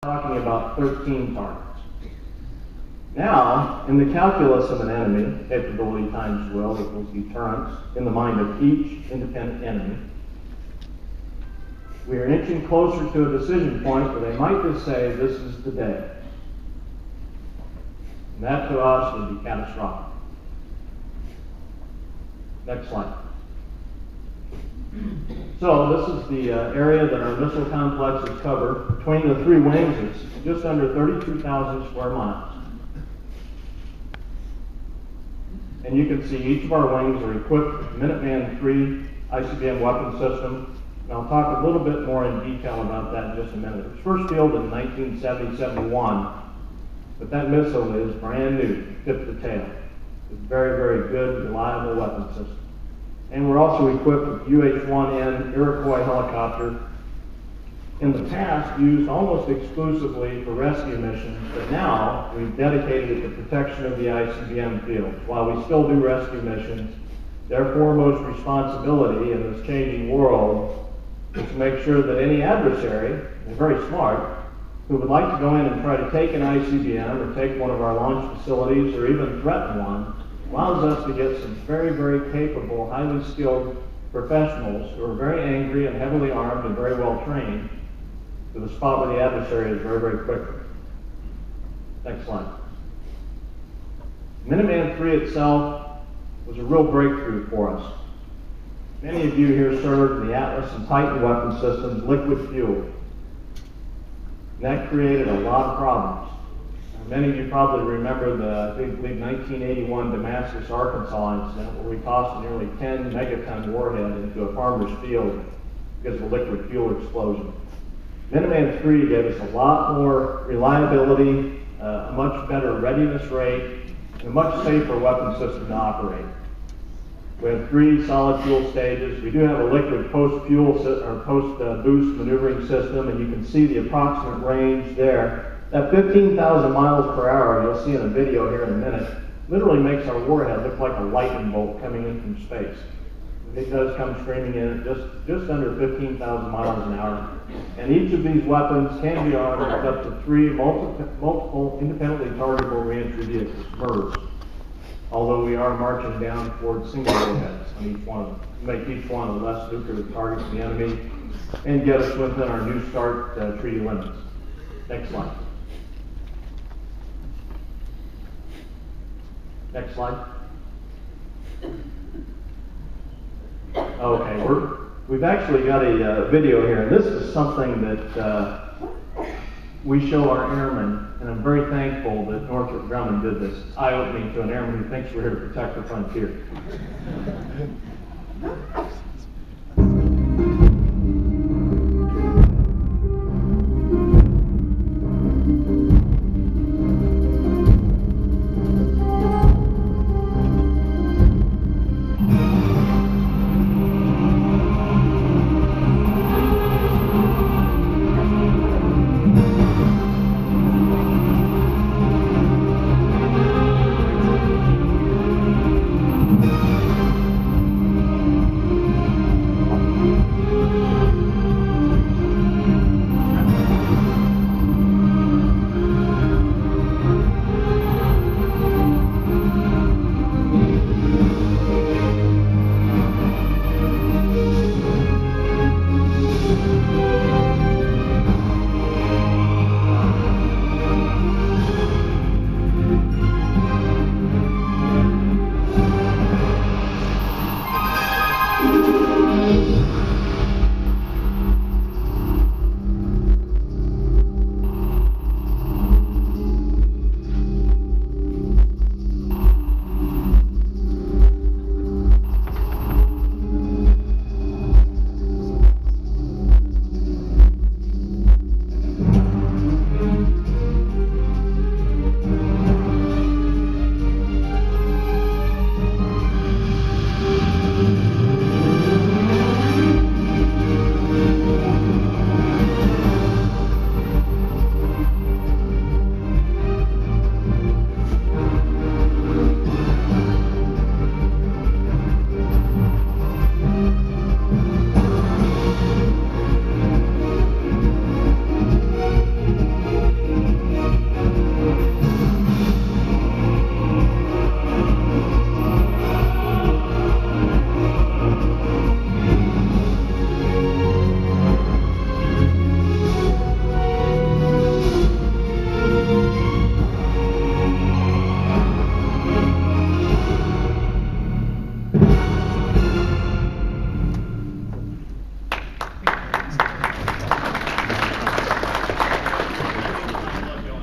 talking about 13 targets. Now, in the calculus of an enemy, capability times will equals deterrence in the mind of each independent enemy, we are inching closer to a decision point where they might just say, this is the day. And that to us would be catastrophic. Next slide. So this is the area that our missile complexes cover. Between the three wings, it's just under 32,000 square miles. And you can see each of our wings are equipped with Minuteman III ICBM weapon system. And I'll talk a little bit more in detail about that in just a minute. It was first fielded in 1970-71, but that missile is brand new, tip to tail. It's a very, very good, reliable weapon system. And we're also equipped with UH-1N Iroquois helicopter, in the past used almost exclusively for rescue missions, but now we've dedicated it to protection of the ICBM field. While we still do rescue missions, their foremost responsibility in this changing world is to make sure that any adversary, and very smart, who would like to go in and try to take an ICBM or take one of our launch facilities or even threaten one, allows us to get some very, very capable, highly skilled professionals who are very angry and heavily armed and very well trained to the spot where the adversary is very, very quickly. Next slide. Minuteman III itself was a real breakthrough for us. Many of you here served in the Atlas and Titan weapon systems, liquid fuel. And that created a lot of problems. Many of you probably remember the, I believe, 1981 Damascus, Arkansas incident where we tossed a nearly 10 megaton warhead into a farmer's field because of a liquid fuel explosion. Minuteman III gave us a lot more reliability, a much better readiness rate, and a much safer weapon system to operate. We have 3 solid fuel stages. We do have a liquid post-fuel or post-boost maneuvering system, and you can see the approximate range there. That 15,000 miles per hour, you'll see in a video here in a minute, literally makes our warhead look like a lightning bolt coming in from space. It does come screaming in at just under 15,000 miles an hour. And each of these weapons can be armed with up to 3 multiple independently targetable reentry vehicles, MIRVs. Although we are marching down towards single warheads on each one of them, to make each one a less lucrative target to the enemy and get us within our New START treaty limits. Next slide. Next slide. Okay, we've actually got a video here, and this is something that we show our airmen, and I'm very thankful that Northrop Grumman did this. It's eye-opening to an airman who thinks we're here to protect the frontier.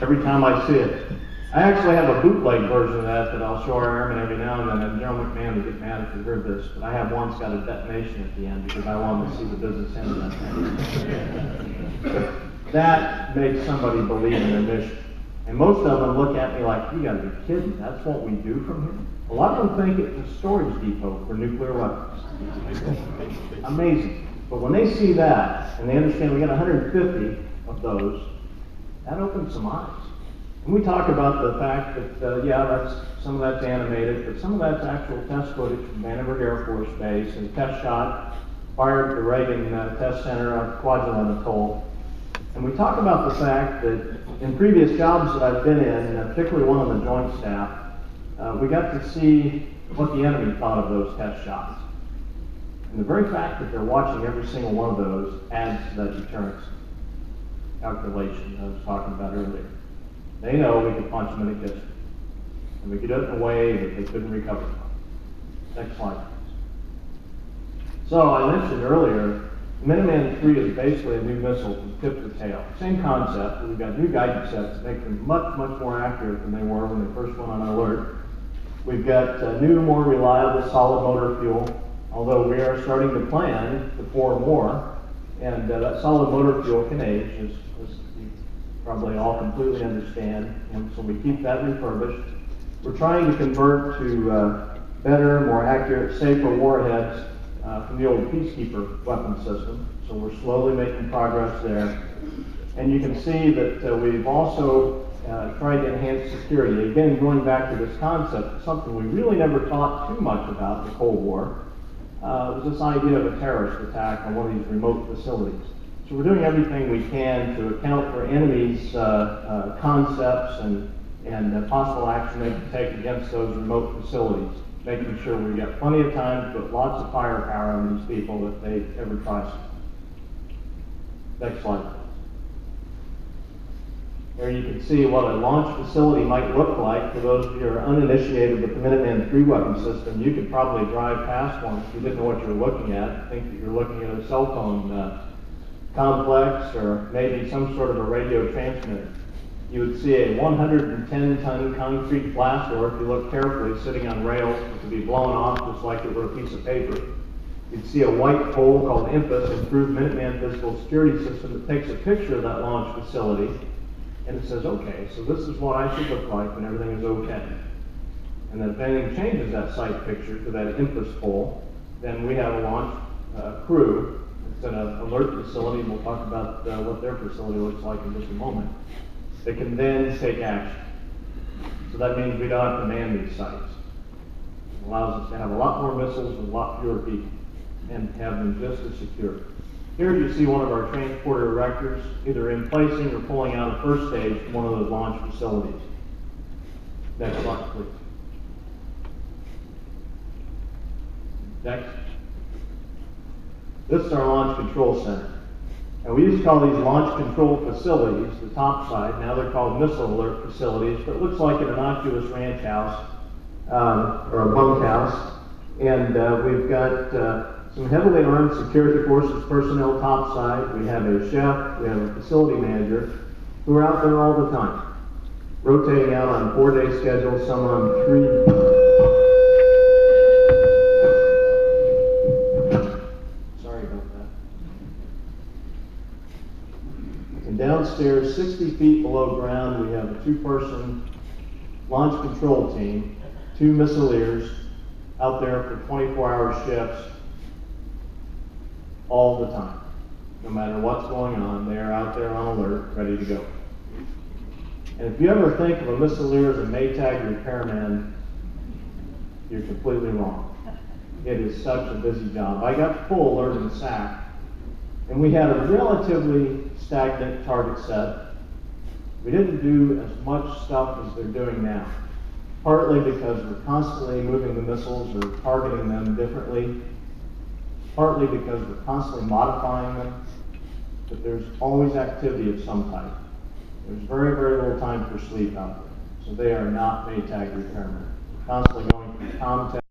every time I see it. I actually have a bootleg version of that I'll show our airmen every now and then, and General McMahon would get mad if he heard this, but I have one that's got a detonation at the end because I want to see the business end of that thing. That makes somebody believe in their mission. And most of them look at me like, you gotta be kidding, that's what we do from here? A lot of them think it's a storage depot for nuclear weapons. Amazing. But when they see that, and they understand we got 150 of those, that opens some eyes. And we talk about the fact that, some of that's animated, but some of that's actual test footage from Vandenberg Air Force Base and test shot fired at the Reagan Test Center on Kwajalein Atoll. And we talk about the fact that in previous jobs that I've been in, and particularly one on the Joint Staff, we got to see what the enemy thought of those test shots. And the very fact that they're watching every single one of those adds to that deterrence calculation I was talking about earlier. They know we could punch them in a kisser, and we could do it in a way that they couldn't recover from. Next slide, please. So I mentioned earlier, the Minuteman III is basically a new missile from tip to tail. Same concept, but we've got new guidance sets that make them much, much more accurate than they were when they first went on alert. We've got new, more reliable solid motor fuel, although we are starting to plan to pour more, and that solid motor fuel can age, as you probably all completely understand, and so we keep that refurbished. We're trying to convert to better, more accurate, safer warheads from the old Peacekeeper weapon system, so we're slowly making progress there. And you can see that we've also tried to enhance security. Again, going back to this concept, something we really never thought too much about in the Cold War, was this idea of a terrorist attack on one of these remote facilities. So we're doing everything we can to account for enemies' concepts and possible action they can take against those remote facilities, making sure we've got plenty of time to put lots of firepower on these people if they ever try something. Next slide. There you can see what a launch facility might look like for those of you who are uninitiated with the Minuteman III weapon system. You could probably drive past one if you didn't know what you were looking at. Think that you're looking at a cell phone complex or maybe some sort of a radio transmitter. You would see a 110-ton concrete blast door, if you look carefully, sitting on rails, which would be blown off just like it were a piece of paper. You'd see a white pole called IMPUS, Improved Minuteman Physical Security System, that takes a picture of that launch facility, and it says, okay, so this is what I should look like when everything is okay. And then if anything changes that site picture to that IMPUS pole, then we have a launch crew. It's an alert facility, and we'll talk about what their facility looks like in just a moment. They can then take action. So that means we don't have to man these sites. It allows us to have a lot more missiles with a lot fewer people and have them just as secure. Here you see one of our transporter erectors either in placing or pulling out a first stage from one of those launch facilities. Next slide, please. Next. This is our launch control center. And we used to call these launch control facilities, the top side. Now they're called missile alert facilities, but it looks like an innocuous ranch house or a bunkhouse. And we've got some heavily armed security forces personnel top side. We have a chef, we have a facility manager who are out there all the time, rotating out on 4-day schedules, some on 3. Downstairs, 60 feet below ground, we have a 2-person launch control team, 2 Missileers out there for 24-hour shifts all the time. No matter what's going on, they are out there on alert, ready to go. And if you ever think of a Missileer as a Maytag repairman, you're completely wrong. It is such a busy job. I got full alert in SAC, and we had a relatively stagnant target set. We didn't do as much stuff as they're doing now, partly because we're constantly moving the missiles or targeting them differently, partly because we're constantly modifying them, but there's always activity of some type. There's very, very little time for sleep out there, so they are not Maytag repairmen. We're constantly going through comms